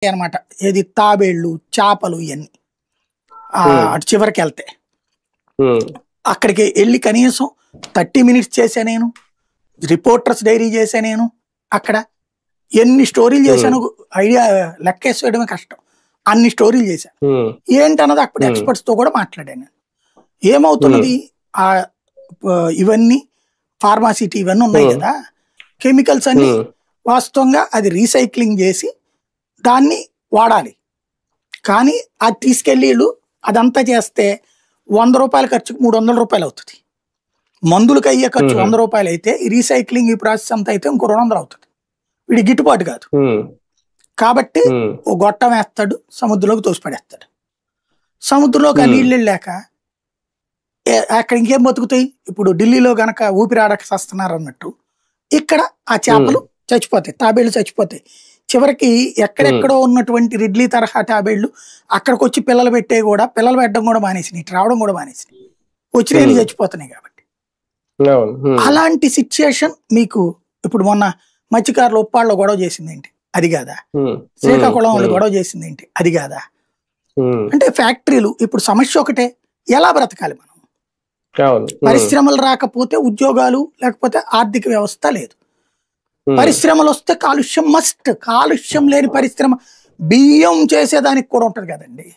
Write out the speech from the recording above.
అనమాట. ఏది తాబేళ్ళు, చేపలు ఇయన్నీ. అటు చివరికెళ్తే. అక్కడికి ఎళ్లి కనీసం 30 మినిట్స్ చేశా నేను. రిపోర్టర్స్ డైరీ చేశా నేను. అక్కడ ఎన్ని స్టోరీలు చేశాను ఐడియా లెక్కేసేయడమే కష్టం. అన్ని స్టోరీలు చేశా. ఏంటన్నది అప్పుడు ఎక్స్పర్ట్స్ తో కూడా మాట్లాడాను నేను. ఏమవుతున్నది ఇవన్నీ ఫార్మాసిటీ ఇవన్నీ ఉన్నాయి కదా, కెమికల్స్ అన్ని వాస్తవంగా అది రీసైక్లింగ్ చేసి దాన్ని వాడాలి. కానీ అది తీసుకెళ్ళి వీళ్ళు అదంతా చేస్తే 100 రూపాయల ఖర్చుకు 300 రూపాయలు అవుతుంది. మందులకు అయ్యే ఖర్చు 100 రూపాయలు అయితే ఈ రీసైక్లింగ్ ఈ ప్రాసెస్ అంతా అయితే ఇంకో 200 అవుతుంది. వీడి గిట్టుబాటు కాదు. కాబట్టి ఓ గొట్టం వేస్తాడు, సముద్రంలోకి తోసిపడేస్తాడు. సముద్రంలోకి ఆ నీళ్ళు వెళ్ళాక అక్కడ ఇంకేం బతుకుతాయి? ఇప్పుడు ఢిల్లీలో గనక ఊపిరాడక వస్తున్నారు అన్నట్టు ఇక్కడ ఆ చేపలు చచ్చిపోతాయి, తాబేళ్లు చచ్చిపోతాయి. చివరికి ఎక్కడెక్కడో ఉన్నటువంటి రిడ్లీ తరహా తాబేళ్లు అక్కడికి వచ్చి పిల్లలు పెట్టే కూడా పిల్లలు పెట్టడం కూడా మానేసినాయి, ఇటు రావడం కూడా మానేసినాయి, వచ్చిన చచ్చిపోతున్నాయి. కాబట్టి అలాంటి సిచ్యుయేషన్ మీకు ఇప్పుడు మొన్న మత్స్యకారులు ఉప్పాళ్ళలో గొడవ చేసింది ఏంటి? అది కాదా? శ్రీకాకుళం వాళ్ళు గొడవ చేసింది ఏంటి? అది కాదా? అంటే ఫ్యాక్టరీలు ఇప్పుడు సమస్య ఒకటే, ఎలా బ్రతకాలి మనం? పరిశ్రమలు రాకపోతే ఉద్యోగాలు, లేకపోతే ఆర్థిక వ్యవస్థ లేదు. పరిశ్రమలు వస్తే కాలుష్యం మస్ట్. కాలుష్యం లేని పరిశ్రమ బియ్యం చేసేదానికి కూడా ఉంటది కదండి.